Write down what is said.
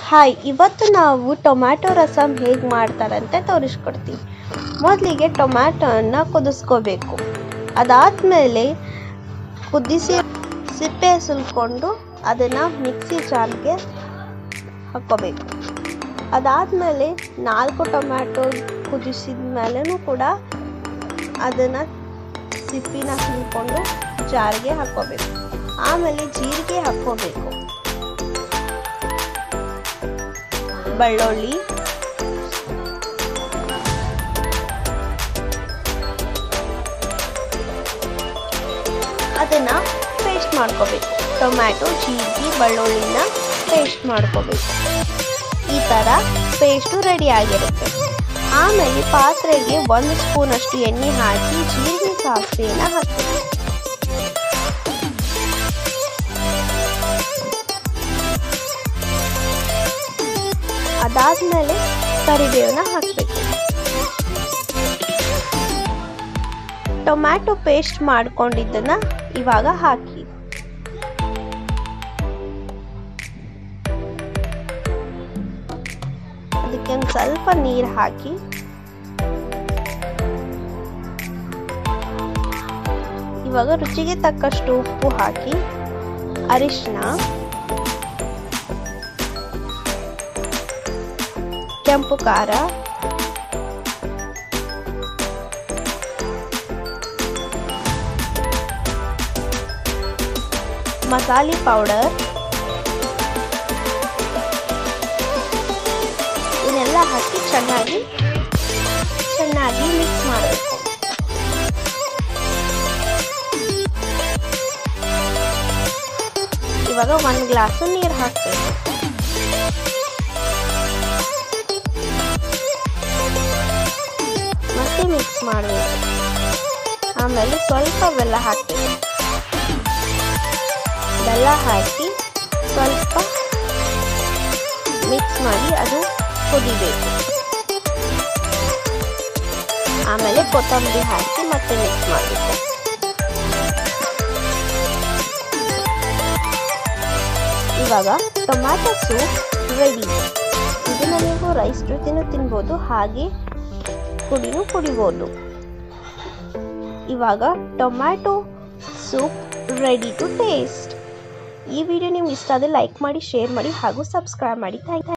Hi, ಇವತ್ತು ನಾವು tomato rasam ಹೇಗೆ ಮಾಡ್ತಾರಂತೆ ತೋರಿಸ್ಕೊಡ್ತೀವಿ. ಮೊದಲಿಗೆ ಟೊಮ್ಯಾಟೊನ ಕುದಿಸ್ಕೋಬೇಕು. ಅದಾದಮೇಲೆ ಕುದಿಸಿ ಸಿಪ್ಪೆ ಸುಲ್ಕೊಂಡು ಅದನ್ನು ಮಿಕ್ಸಿ ಜಾರ್ಗೆ ಹಾಕ್ಕೋಬೇಕು. ಅದಾದಮೇಲೆ 4 ಟೊಮ್ಯಾಟೊ ಕುದಿಸಿದ ಮೇಲೂ ಕೂಡ ಅದನ್ನು ಸಿಪ್ಪಿನ ಸುಲ್ಕೊಂಡು ಜಾರ್ಗೆ ಹಾಕ್ಕೋಬೇಕು. ಆಮೇಲೆ ಜೀರಿಗೆ ಹಾಕ್ಕೋಬೇಕು, ಬೆಳ್ಳುಳ್ಳಿ, ಅದನ್ನು ಪೇಸ್ಟ್ ಮಾಡ್ಕೋಬೇಕು. ಟೊಮ್ಯಾಟೊ, ಜೀರಿಗೆ, ಬೆಳ್ಳುಳ್ಳಿನ ಪೇಸ್ಟ್ ಮಾಡ್ಕೋಬೇಕು. ಈ ಥರ ಪೇಸ್ಟು ರೆಡಿ ಆಗಿರುತ್ತೆ. ಆಮೇಲೆ ಪಾತ್ರೆಗೆ 1 ಸ್ಪೂನಷ್ಟು ಎಣ್ಣೆ ಹಾಕಿ ಜೀರಿಗೆ ಸಾಸಿವೆಯನ್ನು ಹಾಕಬೇಕು. ಅದಾದ್ಮೇಲೆ ಕರಿಬೇವನ್ನ ಹಾಕಬೇಕು. ಟೊಮ್ಯಾಟೊ ಪೇಸ್ಟ್ ಮಾಡ್ಕೊಂಡಿದ್ದನ್ನ ಇವಾಗ ಹಾಕಿ. ಅದಕ್ಕೆ ಒಂದು ಸ್ವಲ್ಪ ನೀರು ಹಾಕಿ ಇವಾಗ ರುಚಿಗೆ ತಕ್ಕಷ್ಟು ಉಪ್ಪು ಹಾಕಿ, ಅರಿಶಿನ, ಕೆಂಪು ಖಾರ, ಮಸಾಲೆ ಪೌಡರ್ ಇವನ್ನೆಲ್ಲ ಹಾಕಿ ಚೆನ್ನಾಗಿ ಮಿಕ್ಸ್ ಮಾಡಬೇಕು. ಇವಾಗ 1 ಗ್ಲಾಸ್ ನೀರು ಹಾಕಬೇಕು. ಮತ್ತೆ ಮಿಕ್ಸ್ ಮಾಡಬೇಕು. ಆಮೇಲೆ ಸ್ವಲ್ಪ ಬೆಲ್ಲ ಹಾಕಬೇಕು. ಬೆಲ್ಲ ಹಾಕಿ ಸ್ವಲ್ಪ ಮಿಕ್ಸ್ ಮಾಡಿ ಅದು ಕುದಿಬೇಕು. ಆಮೇಲೆ ಕೊತ್ತಂಬರಿ ಹಾಕಿ ಮತ್ತೆ ಮಿಕ್ಸ್ ಮಾಡಬೇಕು. ಇವಾಗ ಟೊಮ್ಯಾಟೊ ಸೂಪ್ ರೆಡಿ. ಇದನ್ನು ನೀವು ರೈಸ್ ಜೊತೆನೂ ತಿನ್ಬೋದು, ಹಾಗೆ ಕುಡಿಬೋದು. ಇವಾಗ tomato soup ready to taste. ಈ ವಿಡಿಯೋ ನಿಮ್ಗೆ ಇಷ್ಟ ಆದರೆ ಲೈಕ್ ಮಾಡಿ, ಶೇರ್ ಮಾಡಿ ಹಾಗೂ ಸಬ್ಸ್ಕ್ರೈಬ್ ಮಾಡಿ. Thank you.